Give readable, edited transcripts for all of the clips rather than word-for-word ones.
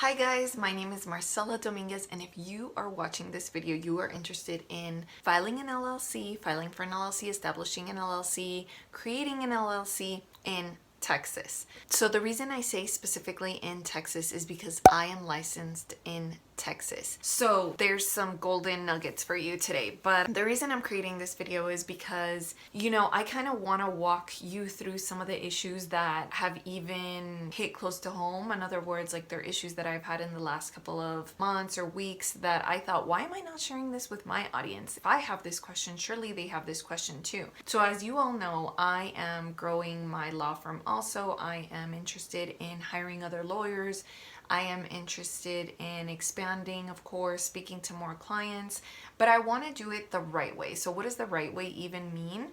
Hi guys, my name is Marcella Dominguez, and if you are watching this video, you are interested in filing an LLC, filing for an LLC, establishing an LLC, creating an LLC in Texas. So the reason I say specifically in Texas is because I am licensed in Texas. So there's some golden nuggets for you today. But the reason I'm creating this video is because, I kind of want to walk you through some of the issues that have even hit close to home. In other words, like they're issues that I've had in the last couple of months or weeks that I thought, why am I not sharing this with my audience? If I have this question, surely they have this question too. So as you all know, I am growing my law firm also. I am interested in hiring other lawyers. I am interested in expanding, of course, speaking to more clients, but I want to do it the right way. So what does the right way even mean?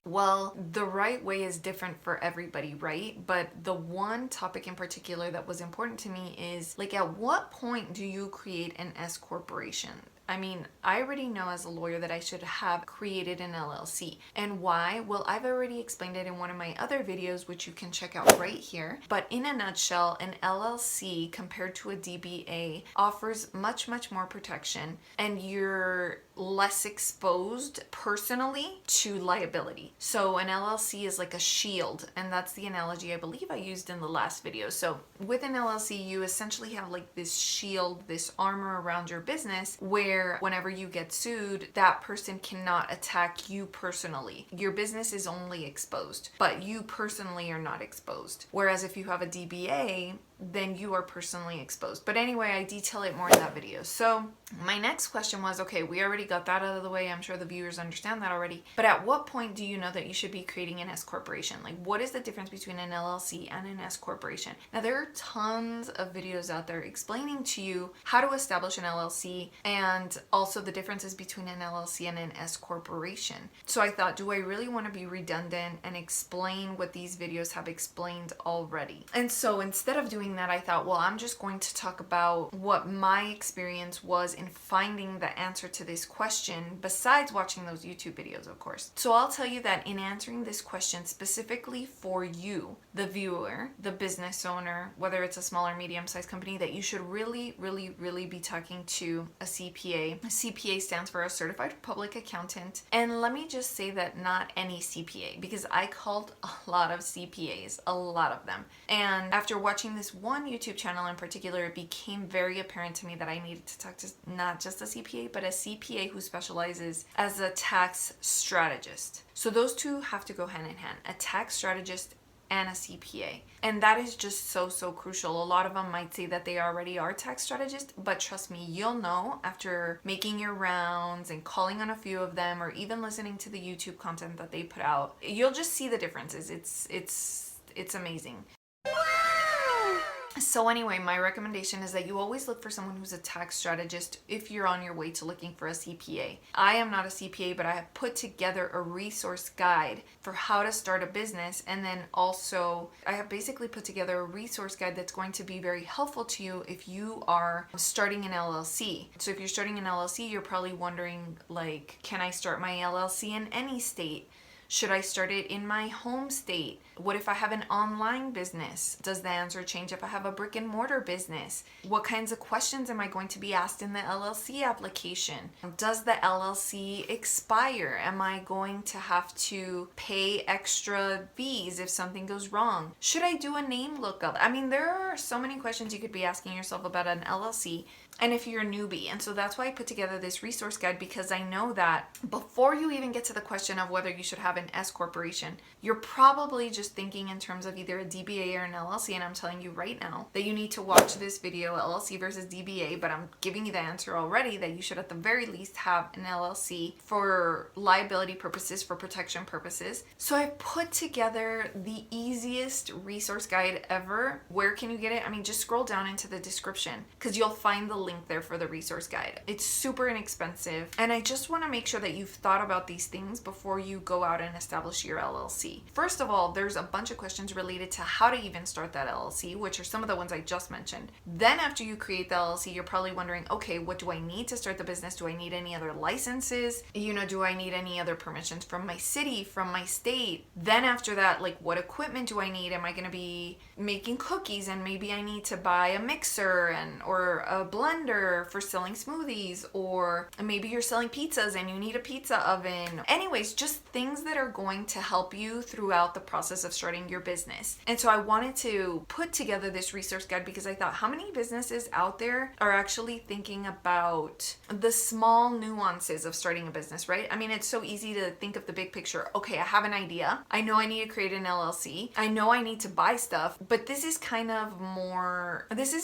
Well, the right way is different for everybody, right? But the one topic in particular that was important to me is, like, at what point do you create an S corporation? I mean, I already know as a lawyer that I should have created an LLC. And why? Well, I've already explained it in one of my other videos, which you can check out right here. But in a nutshell, an LLC compared to a DBA offers much, much more protection, and you're less exposed personally to liability. So an LLC is like a shield, and that's the analogy I believe I used in the last video. So with an LLC, you essentially have like this shield, this armor around your business where whenever you get sued, that person cannot attack you personally. Your business is only exposed, but you personally are not exposed. Whereas if you have a DBA, then you are personally exposed. But anyway, I detail it more in that video. So my next question was, okay, we already got that out of the way. I'm sure the viewers understand that already. But at what point do you know that you should be creating an S corporation? Like, what is the difference between an LLC and an S corporation? Now, there are tons of videos out there explaining to you how to establish an LLC and also the differences between an LLC and an S corporation. So I thought, do I really want to be redundant and explain what these videos have explained already? And so instead of doing that, I thought, well, I'm just going to talk about what my experience was in finding the answer to this question, besides watching those YouTube videos, of course. So I'll tell you that in answering this question specifically for you, the viewer, the business owner, whether it's a small or medium-sized company, that you should really, really, really be talking to a CPA. A CPA stands for a Certified Public Accountant. And let me just say that not any CPA, because I called a lot of CPAs, a lot of them. And after watching this one YouTube channel in particular, it became very apparent to me that I needed to talk to not just a CPA, but a CPA who specializes as a tax strategist. So those two have to go hand in hand, a tax strategist and a CPA. And that is just so crucial. A lot of them might say that they already are tax strategists, but trust me, you'll know after making your rounds and calling on a few of them, or even listening to the YouTube content that they put out. You'll just see the differences. It's amazing. So anyway, my recommendation is that you always look for someone who's a tax strategist if you're on your way to looking for a CPA. I am not a CPA, but I have put together a resource guide for how to start a business. And then also I have basically put together a resource guide that's going to be very helpful to you if you are starting an LLC. So if you're starting an LLC, you're probably wondering, like, can I start my LLC in any state? Should I start it in my home state? What if I have an online business? Does the answer change if I have a brick and mortar business? What kinds of questions am I going to be asked in the LLC application? Does the LLC expire? Am I going to have to pay extra fees if something goes wrong? Should I do a name lookup? I mean, there are so many questions you could be asking yourself about an LLC. And if you're a newbie, and so that's why I put together this resource guide, because I know that before you even get to the question of whether you should have an S corporation, you're probably just thinking in terms of either a DBA or an LLC. And I'm telling you right now that you need to watch this video, LLC versus DBA, but I'm giving you the answer already, that you should at the very least have an LLC for liability purposes, for protection purposes. So I put together the easiest resource guide ever. Where can you get it? I mean, just scroll down into the description, because you'll find the link there for the resource guide. It's super inexpensive, and I just want to make sure that you've thought about these things before you go out and establish your LLC. First of all, there's a bunch of questions related to how to even start that LLC, which are some of the ones I just mentioned. Then after you create the LLC, you're probably wondering, okay, what do I need to start the business? Do I need any other licenses? Do I need any other permissions from my city, from my state? Then after that, like, what equipment do I need? Am I going to be making cookies and maybe I need to buy a mixer or a blender for selling smoothies, or maybe you're selling pizzas and you need a pizza oven. Anyways, just things that are going to help you throughout the process of starting your business. And so I wanted to put together this resource guide because I thought, how many businesses out there are actually thinking about the small nuances of starting a business, right? I mean, it's so easy to think of the big picture. Okay, I have an idea. I know I need to create an LLC. I know I need to buy stuff, but this is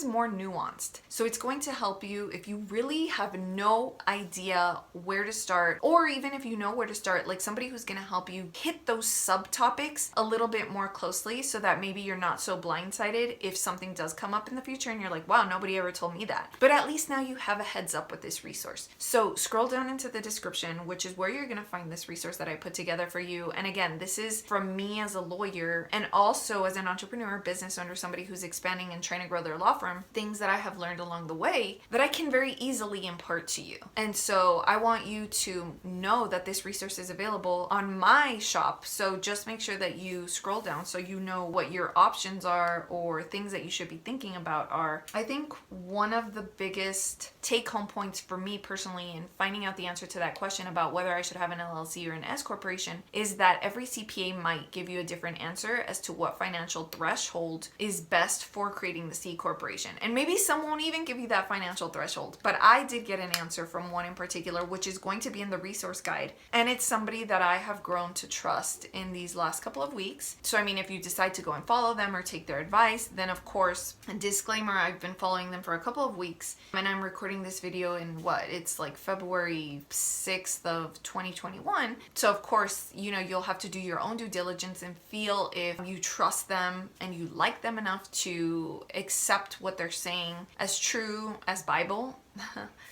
more nuanced. So it's going to help you if you really have no idea where to start, or even if you know where to start, like somebody who's going to help you hit those subtopics a little bit more closely so that maybe you're not so blindsided if something does come up in the future and you're like, wow, nobody ever told me that. But at least now you have a heads up with this resource. So scroll down into the description, which is where you're going to find this resource that I put together for you. And again, this is from me as a lawyer and also as an entrepreneur, business owner, somebody who's expanding and trying to grow their law firm, things that I have learned along the way that I can very easily impart to you. And so I want you to know that this resource is available on my shop. So just make sure that you scroll down so you know what your options are or things that you should be thinking about are. I think one of the biggest take-home points for me personally in finding out the answer to that question about whether I should have an LLC or an S corporation is that every CPA might give you a different answer as to what financial threshold is best for creating the C corporation. And maybe some won't even give you that financial threshold, but I did get an answer from one in particular, which is going to be in the resource guide. And it's somebody that I have grown to trust in these last couple of weeks. So I mean, if you decide to go and follow them or take their advice, then of course, a disclaimer, I've been following them for a couple of weeks and I'm recording this video in it's like February 6th of 2021. So of course, you'll have to do your own due diligence and feel if you trust them and you like them enough to accept what they're saying as true as Bible.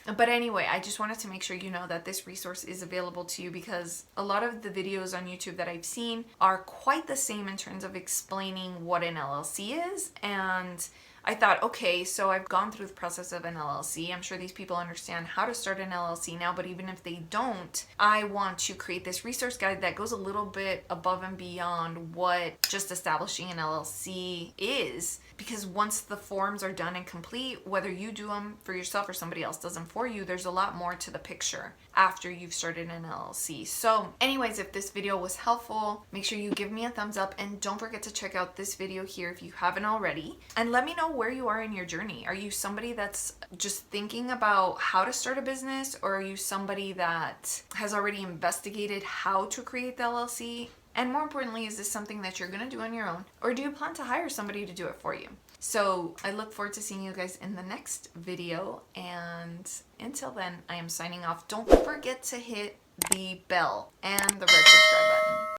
But anyway, I just wanted to make sure you know that this resource is available to you because a lot of the videos on YouTube that I've seen are quite the same in terms of explaining what an LLC is. And I thought, okay, so I've gone through the process of an LLC. I'm sure these people understand how to start an LLC now, but even if they don't, I want to create this resource guide that goes a little bit above and beyond what just establishing an LLC is. Because once the forms are done and complete, whether you do them for yourself or somebody else does them for you, there's a lot more to the picture after you've started an LLC. So anyways, if this video was helpful, make sure you give me a thumbs up and don't forget to check out this video here if you haven't already. And let me know where you are in your journey. Are you somebody that's just thinking about how to start a business, or are you somebody that has already investigated how to create the LLC? And more importantly, is this something that you're going to do on your own, or do you plan to hire somebody to do it for you? So I look forward to seeing you guys in the next video. And until then, I am signing off. Don't forget to hit the bell and the red subscribe button.